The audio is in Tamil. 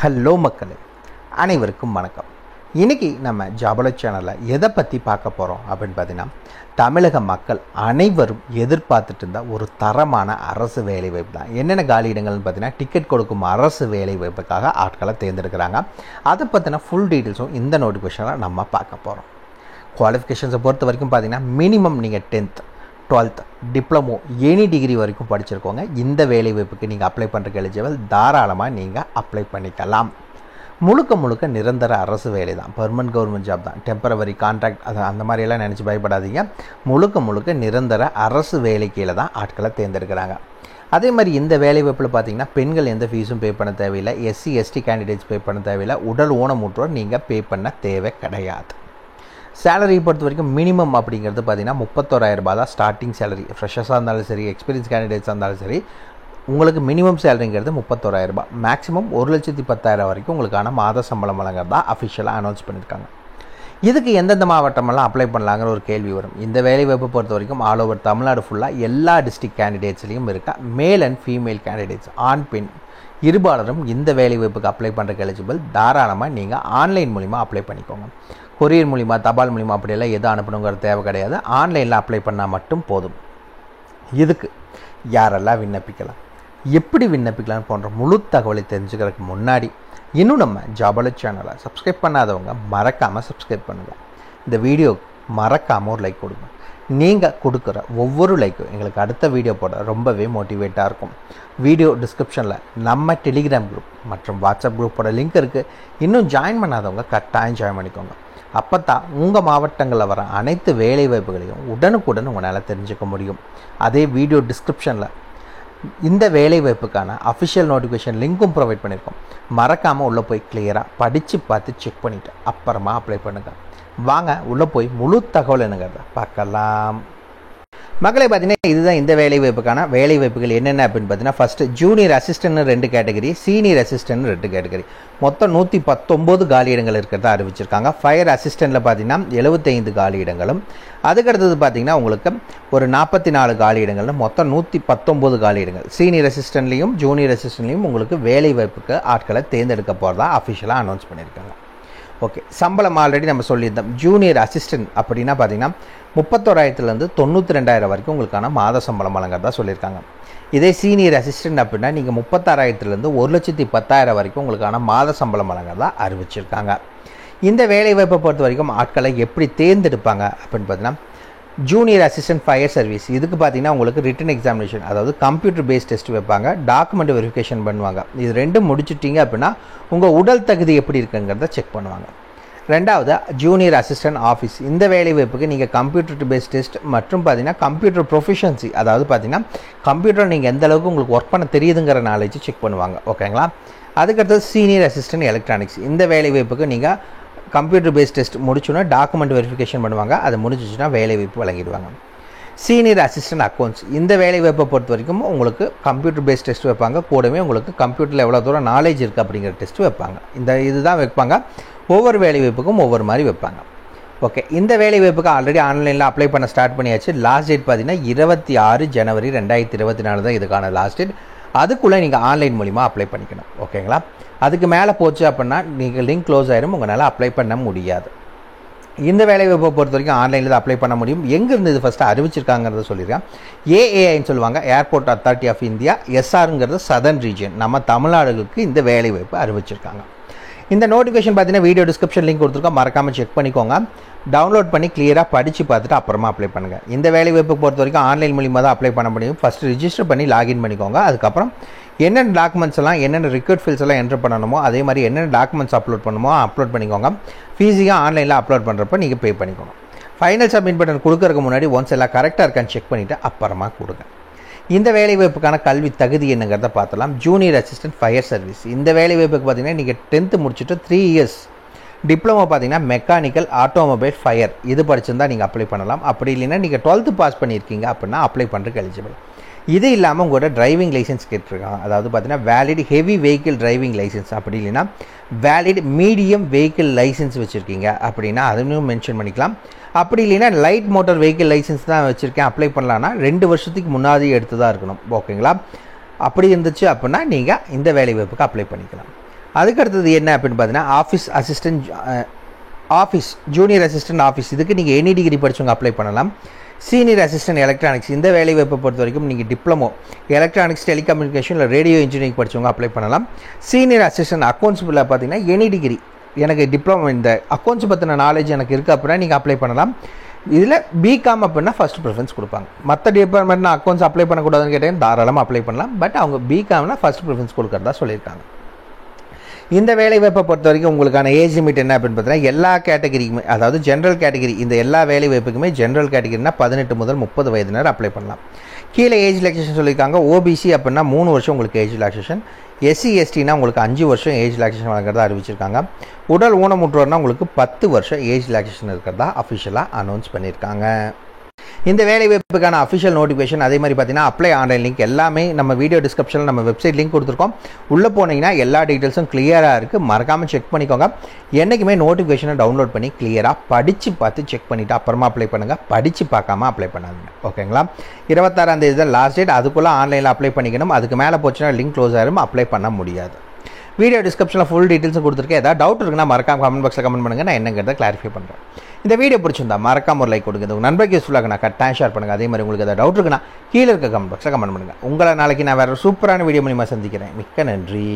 ஹலோ மக்களே, அனைவருக்கும் வணக்கம். இன்றைக்கி நம்ம ஜாபல சேனலில் எதை பற்றி பார்க்க போகிறோம் அப்படின்னு பார்த்தீங்கன்னா, தமிழக மக்கள் அனைவரும் எதிர்பார்த்துட்டு இருந்தால் ஒரு தரமான அரசு வேலைவாய்ப்பு தான். என்னென்ன காலி இடங்கள்னு பார்த்தீங்கன்னா, டிக்கெட் கொடுக்கும் அரசு வேலைவாய்ப்புக்காக ஆட்களை தேர்ந்தெடுக்கிறாங்க. அதை பற்றின ஃபுல் டீட்டெயில்ஸும் இந்த நோட்டிஃபிகேஷனில் நம்ம பார்க்க போகிறோம். குவாலிஃபிகேஷன்ஸை பொறுத்த வரைக்கும் பார்த்தீங்கன்னா, மினிமம் நீங்கள் 10th 12th diploma any degree வரைக்கும் படிச்சிருக்கோங்க. இந்த வேலைவாய்ப்புக்கு நீங்கள் அப்ளை பண்ணுறதுக்கு எலிஜிபிள். தாராளமாக நீங்கள் அப்ளை பண்ணிக்கலாம். முழுக்க நிரந்தர அரசு வேலை தான், பெர்மனன்ட் கவர்மெண்ட் ஜாப் தான். டெம்பரவரி கான்ட்ராக்ட் அது அந்த மாதிரியெல்லாம் நினச்சி பயப்படாதீங்க. முழுக்க நிரந்தர அரசு வேலை கீழே தான் ஆட்களை தேர்ந்தெடுக்கிறாங்க. அதே மாதிரி இந்த வேலைவாய்ப்பில் பார்த்தீங்கன்னா, பெண்கள் எந்த ஃபீஸும் பே பண்ண தேவையில்லை. SC ST கேண்டிடேட்ஸ் பே பண்ண தேவையில்லை. உடல் ஊனமுற்றோர் நீங்கள் பே பண்ண தேவை கிடையாது. சேலரி பொறுத்த வரைக்கும் மினிமம் அப்படிங்கிறது பார்த்தீங்கன்னா 31,000 ரூபாய் தான் ஸ்டார்டிங் சேலரி. ஃப்ரெஷர்ஸாக இருந்தாலும் சரி, எக்ஸ்பீரியன்ஸ் கேண்டிடேட்ஸாக இருந்தாலும் சரி, உங்களுக்கு மினிமம் சேலரிங்கிறது 31,000 ரூபாய். மேக்ஸிமம் 1,10,000 வரைக்கும் உங்களுக்கான மாத சம்பளம் வழங்குறதா அஃபிஷியலாக அனௌன்ஸ் பண்ணியிருக்காங்க. இதுக்கு எந்தெந்த மாவட்டமெல்லாம் அப்ளை பண்ணலாங்கிற ஒரு கேள்வி வரும். இந்த வேலைவாய்ப்பை பொறுத்த வரைக்கும் ஆல் ஓவர் தமிழ்நாடு ஃபுல்லாக எல்லா டிஸ்ட்ரிக்ட் கேண்டிடேட்ஸ்லையும் இருக்கா. மேல் அண்ட் ஃபீமேல் கேண்டிடேட்ஸ், ஆண் பெண் இருபாலரும் இந்த வேலைவாய்ப்புக்கு அப்ளை பண்ணுறதுக்கு எலிஜிபிள். தாராளமாக நீங்கள் ஆன்லைன் மூலிமா அப்ளை பண்ணிக்கோங்க. கொரியர் மூலிமா, தபால் மூலிமா அப்படியெல்லாம் எதுவும் அனுப்பணுங்கிற தேவை கிடையாது. ஆன்லைனில் அப்ளை பண்ணால் மட்டும் போதும். இதுக்கு யாரெல்லாம் விண்ணப்பிக்கலாம், எப்படி விண்ணப்பிக்கலாம்னு போன்ற முழு தகவலை தெரிஞ்சுக்கிறதுக்கு முன்னாடி இன்னும் நம்ம ஜாபல சேனலை சப்ஸ்கிரைப் பண்ணாதவங்க மறக்காமல் சப்ஸ்கிரைப் பண்ணுங்கள். இந்த வீடியோ மறக்காமல் ஒரு லைக் கொடுங்க. நீங்கள் கொடுக்குற ஒவ்வொரு லைக்கும் எங்களுக்கு அடுத்த வீடியோ போட ரொம்பவே மோட்டிவேட்டாக இருக்கும். வீடியோ டிஸ்கிரிப்ஷனில் நம்ம டெலிகிராம் குரூப் மற்றும் வாட்ஸ்அப் குரூப்போட லிங்க் இருக்குது. இன்னும் ஜாயின் பண்ணாதவங்க கட்டாயம் ஜாயின் பண்ணிக்கோங்க. அப்போ தான் உங்கள் மாவட்டங்களில் வர அனைத்து வேலைவாய்ப்புகளையும் உடனுக்குடன் உங்களால் தெரிஞ்சுக்க முடியும். அதே வீடியோ டிஸ்கிரிப்ஷனில் இந்த வேலைவாய்ப்புக்கான அஃபிஷியல் நோட்டிஃபிகேஷன் லிங்க்கும் ப்ரொவைட் பண்ணியிருக்கோம். மறக்காமல் உள்ளே போய் கிளியராக படித்து பார்த்து செக் பண்ணிவிட்டு அப்புறமா அப்ளை பண்ணுங்கள். வாங்க உள்ளே போய் முழு தகவல் என்னங்கிறத பார்க்கலாம். மக்களை பார்த்தீங்கன்னா, இதுதான் இந்த வேலைவாய்ப்புக்கான வேலைவாய்ப்புகள் என்னென்ன அப்படின்னு பார்த்தீங்கன்னா, first junior assistant 2 category, senior assistant 2 category, மொத்தம் 119 காலி இடங்கள் இருக்கிறதா அறிவிச்சிருக்காங்க. ஃபயர் அசிஸ்டண்ட்டில் பார்த்தீங்கன்னா 75 காலி இடங்களும், அதுக்கடுத்தது பார்த்தீங்கன்னா உங்களுக்கு ஒரு 44 காலி இடங்கள்னு மொத்தம் 119 காலி இடங்கள். சீனியர் அசிஸ்டன்ட்லேயும் ஜூனியர் அசிஸ்டன்ட்லேயும் உங்களுக்கு வேலைவாய்ப்புக்கு ஆட்களை தேர்ந்தெடுக்க போகிறதா அஃபிஷியலாக அனௌன்ஸ் பண்ணியிருக்காங்க. ஓகே, சம்பளம் ஆல்ரெடி நம்ம சொல்லியிருந்தோம். ஜூனியர் அசிஸ்டன்ட் அப்படின்னா பார்த்தீங்கன்னா 31,000 92,000 வரைக்கும் உங்களுக்கான மாத சம்பளம் வழங்குறதா சொல்லியிருக்காங்க. இதே சீனியர் அசிஸ்டன்ட் அப்படின்னா நீங்கள் 36,000 1,10,000 வரைக்கும் உங்களுக்கான மாத சம்பளம் வழங்குறதா அறிவிச்சிருக்காங்க. இந்த வேலைவாய்ப்பை பொறுத்த வரைக்கும் ஆட்களை எப்படி தேர்ந்தெடுப்பாங்க அப்படின்னு பார்த்தீங்கன்னா, ஜூனியர் அசிஸ்டன்ட் ஃபயர் சர்வீஸ் இதுக்கு பார்த்தீங்கன்னா உங்களுக்கு ரிட்டன் எக்ஸாமினேஷன், அதாவது கம்ப்யூட்டர் பேஸ்ட் டெஸ்ட் வைப்பாங்க, டாக்குமெண்ட் வெரிஃபிகேஷன் பண்ணுவாங்க. இது ரெண்டும் முடிச்சுட்டிங்க அப்படின்னா உங்கள் உடல் தகுதி எப்படி இருக்குங்கிறத செக் பண்ணுவாங்க. ரெண்டாவது ஜூனியர் அசிஸ்டன்ட் ஆஃபீஸ். இந்த வேலைவாய்ப்புக்கு நீங்கள் கம்ப்யூட்டர் பேஸ்ட் டெஸ்ட் மற்றும் பார்த்தீங்கன்னா கம்ப்யூட்டர் ப்ரொஃபிஷியன்சி, அதாவது பார்த்தீங்கன்னா கம்ப்யூட்டர் நீங்கள் எந்த அளவுக்கு உங்களுக்கு ஒர்க் பண்ண தெரியுதுங்கிற நாலேஜ் செக் பண்ணுவாங்க. ஓகேங்களா? அதுக்கடுத்தது சீனியர் அசிஸ்டன்ட் எலக்ட்ரானிக்ஸ். இந்த வேலைவாய்ப்புக்கு நீங்கள் கம்ப்யூட்டர் பேஸ்ட் டெஸ்ட் முடிச்சோன்னா டாக்குமெண்ட் வெரிஃபிகேஷன் பண்ணுவாங்க. அதை முடிஞ்சிச்சுன்னா வேலைவாய்ப்பு வழங்கிடுவாங்க. Senior assistant accounts. இந்த வேலைவாய்ப்பை பொறுத்த வரைக்கும் உங்களுக்கு கம்ப்யூட்டர் பேஸ்ட் டெஸ்ட் வைப்பாங்க. கூடவே உங்களுக்கு கம்ப்யூட்டரில் எவ்வளோ தூரம் நாலேஜ் இருக்குது அப்படிங்கிற டெஸ்ட் வைப்பாங்க. இதுதான் வைப்பாங்க. ஒவ்வொரு வேலைவாய்ப்புக்கும் ஒவ்வொரு மாதிரி வைப்பாங்க. ஓகே, இந்த வேலைவாய்ப்புக்கு ஆல்ரெடி ஆன்லைனில் அப்ளை பண்ண ஸ்டார்ட் பண்ணியாச்சு. லாஸ்ட் டேட் பார்த்தீங்கன்னா 26 ஜனவரி 2024 தான் இதுக்கான லாஸ்ட் டேட். அதுக்குள்ளே நீங்கள் ஆன்லைன் மூலிமா அப்ளை பண்ணிக்கணும். ஓகேங்களா? அதுக்கு மேலே போச்சு அப்படின்னா நீங்கள் லிங்க் க்ளோஸ் ஆயிரும், உங்களால் அப்ளை பண்ண முடியாது. இந்த வேலைவாய்ப்பை பொறுத்த வரைக்கும் ஆன்லைனில் தான் அப்ளை பண்ண முடியும். எங்கேருந்து இது ஃபஸ்ட்டு அறிவிச்சிருக்காங்கிறத சொல்லியிருக்கேன். ஏஏஐன்னு சொல்லுவாங்க, ஏர்போர்ட் அத்தாரிட்டி ஆஃப் இந்தியா. SRங்கிறது சதர்ன் ரீஜன், நம்ம தமிழ்நாடுகளுக்கு இந்த வேலைவாய்ப்பு அறிவிச்சிருக்காங்க. இந்த நோட்டிஃபிகேஷன் பார்த்தீங்கன்னா வீடியோ டிஸ்கிரிப்ஷன் லிங்க் கொடுத்துருக்கோம், மறக்காமல் செக் பண்ணிக்கோங்க. டவுன்லோட் பண்ணி கிளியராக படித்து பார்த்துட்டு அப்புறமா அப்ளை பண்ணுங்கள். இந்த வேலைவாய்ப்பை பொறுத்த வரைக்கும் ஆன்லைன் மூலிமா தான் அப்ளை பண்ண முடியும். ஃபஸ்ட்டு ரிஜிஸ்டர் பண்ணி லாகின் பண்ணிக்கோங்க. அதுக்கப்புறம் என்னென்ன டாக்குமெண்ட்ஸ் எல்லாம், என்னென்ன ரிக்வயர்ட் ஃபீல்ஸ் எல்லாம் என்ட்ரு பண்ணணுமோ அதே மாதிரி என்னென்ன டாக்குமெண்ட்ஸ் அப்லோட் பண்ணுமோ அப்லோட் பண்ணிக்கோங்க. ஃபீஸையும் ஆன்லைனில் அப்லோட் பண்ணுறப்ப நீங்கள் பே பண்ணிக்கோங்க. ஃபைனல் சப்மிட் பட்டன் கொடுக்கறதுக்கு முன்னாடி ஒன்ஸ் எல்லாம் கரெக்டாக இருக்கான்னு செக் பண்ணிவிட்டு அப்புறமா கொடுங்க. இந்த வேலைவாய்ப்புக்கான கல்வி தகுதி என்னங்கிறத பார்த்தலாம். Junior assistant fire service. இந்த வேலைவாய்ப்புக்கு பார்த்தீங்கன்னா நீங்கள் 10th முடிச்சுட்டு 3 இயர்ஸ் டிப்ளமோ பார்த்தீங்கன்னா மெக்கானிக்கல் ஆட்டோமொபைல் ஃபயர் இது படிச்சிருந்தால் நீங்கள் அப்ளை பண்ணலாம். அப்படி இல்லைன்னா நீங்கள் 12th பாஸ் பண்ணியிருக்கீங்க அப்படின்னா அப்ளை பண்ணுறதுக்கு எலிஜிபிள். இது இல்லாமல் உங்களோட டிரைவிங் லைசன்ஸ் கேட்டிருக்காங்க. அதாவது பார்த்தீங்கன்னா valid heavy vehicle driving licence, அப்படி இல்லைன்னா வேலிட் மீடியம் வெஹிக்கிள் லைசன்ஸ் வச்சுருக்கீங்க அப்படின்னா அதுவும் மென்ஷன் பண்ணிக்கலாம். அப்படி இல்லைன்னா லைட் மோட்டார் வெஹிக்கிள் லைசன்ஸ் தான் வச்சுருக்கேன் அப்ளை பண்ணலான்னா 2 வருஷத்துக்கு முன்னாடி எடுத்து தான் இருக்கணும். ஓகேங்களா? அப்படி இருந்துச்சு அப்படின்னா நீங்கள் இந்த வேலைவாய்ப்புக்கு அப்ளை பண்ணிக்கலாம். அதுக்கு அடுத்தது என்ன அப்படின்னு பார்த்தீங்கன்னா ஆஃபீஸ் ஜூனியர் அசிஸ்டன்ட் ஆஃபீஸ், இதுக்கு நீங்கள் எனி டிகிரி படித்தவங்க அப்ளை பண்ணலாம். சீனியர் அசிஸ்டன்ட் எலக்ட்ரானிக்ஸ், இந்த வேலை வாய்ப்பை பொறுத்த வரைக்கும் நீங்கள் டிப்ளமோ எலக்ட்ரானிக்ஸ் டெலிகம்யூனிகேஷன் இல்லை ரேடியோ இன்ஜினியரிங் படித்தவங்க அப்ளை பண்ணலாம். சீனியர் அசிஸ்டன்ட் அக்கௌண்ட்ஸ் பார்த்தீங்கன்னா எனி டிகிரி, எனக்கு டிப்ளமோ இந்த அக்கௌண்ட்ஸ் பற்றின நாலேஜ் எனக்கு இருக்குது அப்படின்னா நீங்கள் அப்ளை பண்ணலாம். இதில் பிகாம் அப்படின்னா ஃபஸ்ட் ப்ரிஃபரன்ஸ் கொடுப்பாங்க. மற்ற டிபார்ட்மெண்ட்னா அக்கௌண்ட்ஸ் அப்ளை பண்ணக்கூடாதுன்னு கேட்டேன், தாராளமாக அப்ளை பண்ணலாம். பட் அவங்க பிகாம்னா ஃபஸ்ட் ப்ரிஃபரன்ஸ் கொடுக்குறதா சொல்லியிருக்காங்க. இந்த வேலைவாய்ப்பை பொறுத்த வரைக்கும் உங்களுக்கான ஏஜ் லிமிட் என்ன அப்படின்னு பார்த்தீங்கன்னா எல்லா கேட்டகரிக்குமே, அதாவது ஜென்ரல் கேட்டகரி, இந்த எல்லா வேலைவாய்ப்புக்குமே ஜென்ரல் கேட்டகரினா 18 முதல் 30 வயதினர் அப்ளை பண்ணலாம். கீழே ஏஜ் ரிலாக்ஸேஷன் சொல்லியிருக்காங்க. ஓபிசி அப்படின்னா 3 வருஷம் உங்களுக்கு ஏஜ் ரிலாக்ஸேஷன், எஸ்சி எஸ்டினா உங்களுக்கு 5 வருஷம் ஏஜ் ரிலாக்ஸேஷன் வழங்குறதா அறிவிச்சிருக்காங்க. உடல் ஊனமுற்றோர்னா உங்களுக்கு 10 வருஷம் ஏஜ் ரிலாக்ஸேஷன் இருக்கிறதா அஃபிஷியலாக அனௌன்ஸ் பண்ணியிருக்காங்க. இந்த வேலை வாய்ப்புக்கான அஃபிஷியல் நோட்டிஃபிகேஷன் அதே மாதிரி பார்த்தீங்கன்னா அப்ளை ஆன்லைன் லிங்க் எல்லாமே நம்ம வீடியோ டிஸ்கிரிப்ஷனில் நம்ம வெப்சைட் லிங்க் கொடுத்துருக்கோம். உள்ளே போனீங்கன்னா எல்லா டீட்டெயில்ஸும் கிளியராக இருக்குது, மறக்காமல் செக் பண்ணிக்கோங்க. என்றைக்குமே நோட்டிஃபிகேஷனை டவுன்லோட் பண்ணி கிளியராக படித்து பார்த்து செக் பண்ணிவிட்டு அப்புறமா அப்ளை பண்ணுங்கள், படித்து பார்க்காம அப்ளை பண்ணாதீங்க. ஓகேங்களா? 26ஆம் தேதி தான் லாஸ்ட் டேட், அதுக்குள்ளே ஆன்லைனில் அப்ளை பண்ணிக்கணும். அதுக்கு மேலே போச்சுன்னா லிங்க் க்ளோஸ் ஆகிடும், அப்ளை பண்ண முடியாது. வீடியோ டிஸ்கிரிப்ஷனில் ஃபுல் டீட்டெயில்ஸும் கொடுத்துருக்கேன். ஏதாவது டவுட் இருக்குன்னா மறக்காம கமெண்ட் பாக்ஸில் கமெண்ட் பண்ணுங்கள், நான் என்னங்கிறத கிளாரிஃபை பண்ணுறேன். இந்த வீடியோ பிடிச்சிருந்தா மறக்காம ஒரு லைக் கொடுங்க, உங்கள் நண்பருக்கு யூஸ்ஃபுல்லாக நான் கட்டாயம் ஷேர் பண்ணுங்கள். அதே மாதிரி உங்களுக்கு ஏதாவது டவுட் இருக்குன்னா கீழே இருக்க கமெண்ட் பாக்ஸில் கமெண்ட் பண்ணுங்கள். உங்களை நாளைக்கு நான் வேறு சூப்பரான வீடியோ மூலியமாக சந்திக்கிறேன். மிக்க நன்றி.